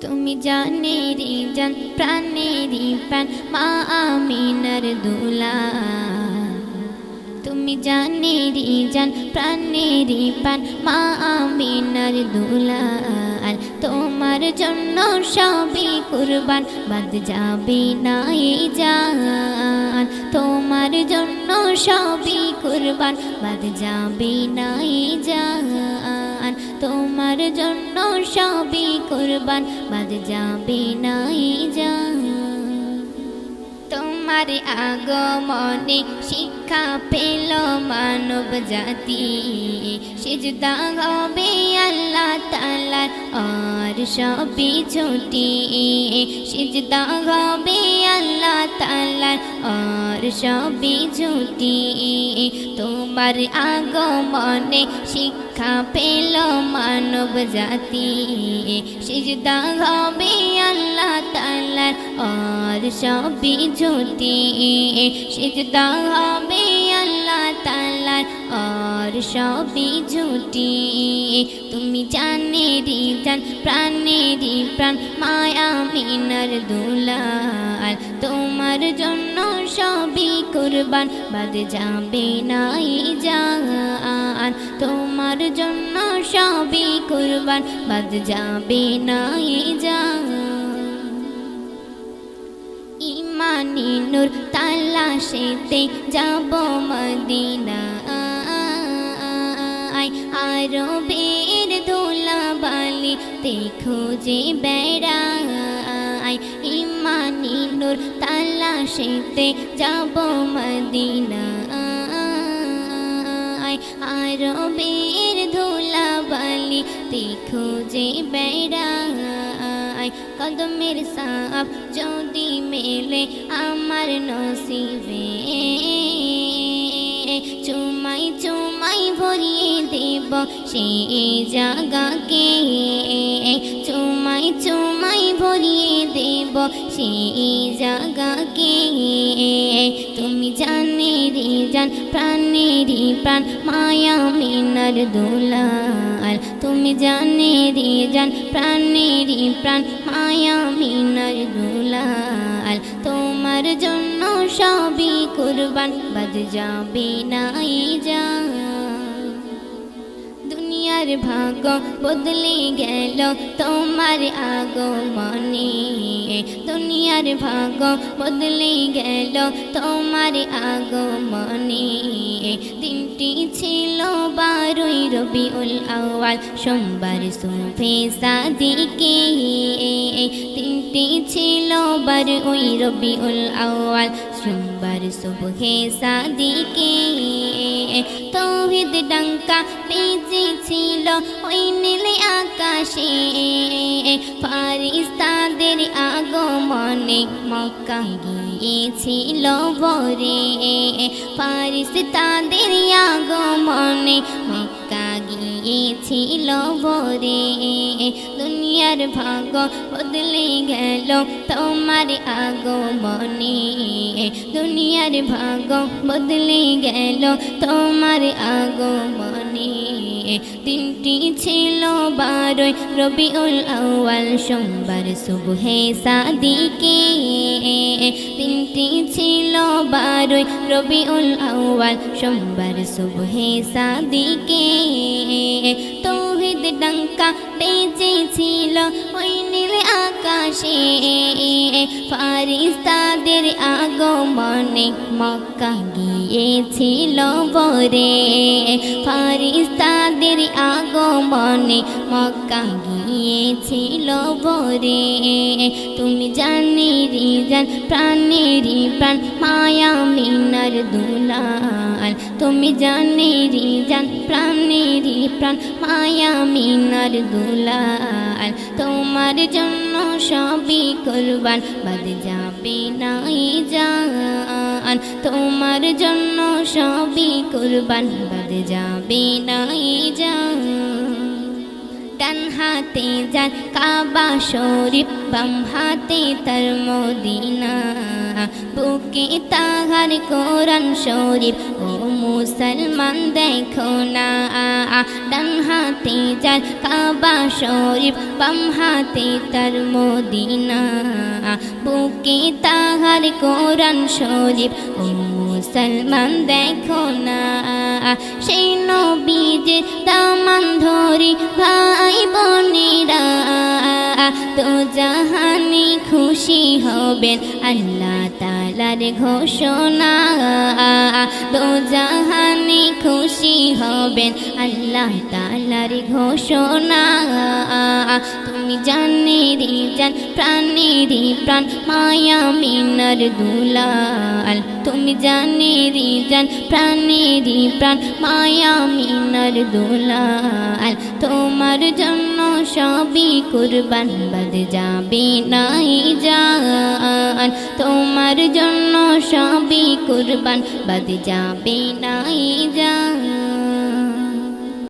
তুমি জানেরি জান প্রাণেরি প্রাণ মা আমিনার দুলাল। তুমি জানেরি জান প্রাণেরি প্রাণ মা আমিনার দুলাল। তোমার জন্য সবই কুরবান বাদ যাবে না এই জান। তোমার জন্য সবই কুরবান বাদ যাবে না এই জান। তোমার জন্য সবই কুরবান বাদ যাবে না এই জান। তোমার আগমনে শিক্ষা পেল মানব জাতি, সিজদা হবে আল্লাহ তাআলার আর সবই ছুটি। সিজদা হবে আল্লাহ তাআলার আর সবই ছুটি। তোমার আগমনে শিক্ষা পেল মানব জাতি, সিজদা হবে আল্লাহ তাআলার আর সবই ছুটি। সিজদা হবে আল্লাহ তাআলার আর সবই ছুটি। তুমি জানেরি জান প্রাণেরি প্রাণ মায়া আমিনার দুলাল। তোমার জন্য সবই কুরবান বাদ যাবে না এই জান। তোমার জন্য সবই কুরবান বাদ যাবে না এই জান। ইমানি নূর তালাশেতে যাব মদিনায়, আরবের ধুলাবালিতে খুঁজে বেড়াই। ইমানি নূর তালাশেতে যাব মদিনায়, আরবের ধুলাবালিতে খুঁজে বেড়াই। কদমের সাপ যদি মেলে আমার নসিবে, চুমাই চুমাই ভরিয়ে দেব সেই জায়গাকে। চুমাই চুমাই ভরিয়ে দেব সেই জায়গাকে। তুমি জানেরি জান প্রাণেরি প্রাণ মায়া আমিনার দুলাল। তুমি জানেরি জান প্রাণেরি প্রাণ মায়া আমিনার দুলাল। তোমার জন্য সবই কুরবান বাদ যাবে না এই জান। দুনিয়ার ভাগ্য বদলে গেল তোমার আগমনে, দুনিয়ার ভাগ্য বদলে গেল তোমার আগমনে। দিনটি ছিল 12 রবিউল আউয়াল সোমবার সুবহে সাদিকে। দিনটি ছিল 12 রবিউল আউয়াল সোমবার সুবহে সাদিকে। তৌহিদ ডঙ্কা বেজেছিল ওই নীল আকাশে, ফারিস্তাদের আগমনে মক্কা গিয়েছিল ভোরে। ফারিস্তাদের আগমনে মক্কা গিয়েছিল ভোরে। দুনিয়ার ভাগ্য বদলে গেল তোমার আগমনে, দুনিয়ার ভাগ্য বদলে গেল তোমার আগমনে। দিনটি ছিল 12 রবিউল আউয়াল সোমবার সুবহে সাদিকে। দিনটি ছিল 12 রবিউল আউয়াল সোমবার সুবহে সাদিকে। তৌহিদ ডঙ্কা বেজেছিল ওই নীল আকাশে, ফারিস্তাদের আগমনে মক্কা গিয়েছিল ভোরে। ফারিস্তাদের আগমনে মক্কা গিয়েছিল ভোরে। তুমি জানেরি জান প্রাণেরি প্রাণ মায়া আমিনার দুলাল। তুমি জানেরি জান প্রাণেরি প্রাণ মায়া আমিনার দুলাল। তোমার জন্য সবই কুরবান বাদ যাবে না এই জান। তোমার জন্য সবই কুরবান বাদ যাবে না এই জান। ডান হাতে যার কাবা শরীফ বাম হাতে তার মদিনা বুকে তাহার কোরআন শরীফ ও মুসলমান দেখো না ডান হাতে যার কাবা শরীফ বাম হাতে তার মদিনা বুকে তাহার কোরআন শরীফ ও মুসলমান দেখো না সেই নবীজির দামান ধরি ভাই বোনেরা তো জাহানি খুশি হবেন আল্লাহ তাআলার ঘোষণা তো জাহানি খুশি হবেন আল্লাহ তাআলার ঘোষণা তুমি জানেরই জান প্রাণেরই প্রাণ মায়া মিনার দুলাল তুমি জানেরই জান প্রাণেরই প্রাণ মায়া মিনার দুলাল তোমার জন্য সবই কুরবান বাদ যাবে নাই জান তোমার জন্য সবই কুরবান বাদ যাবে না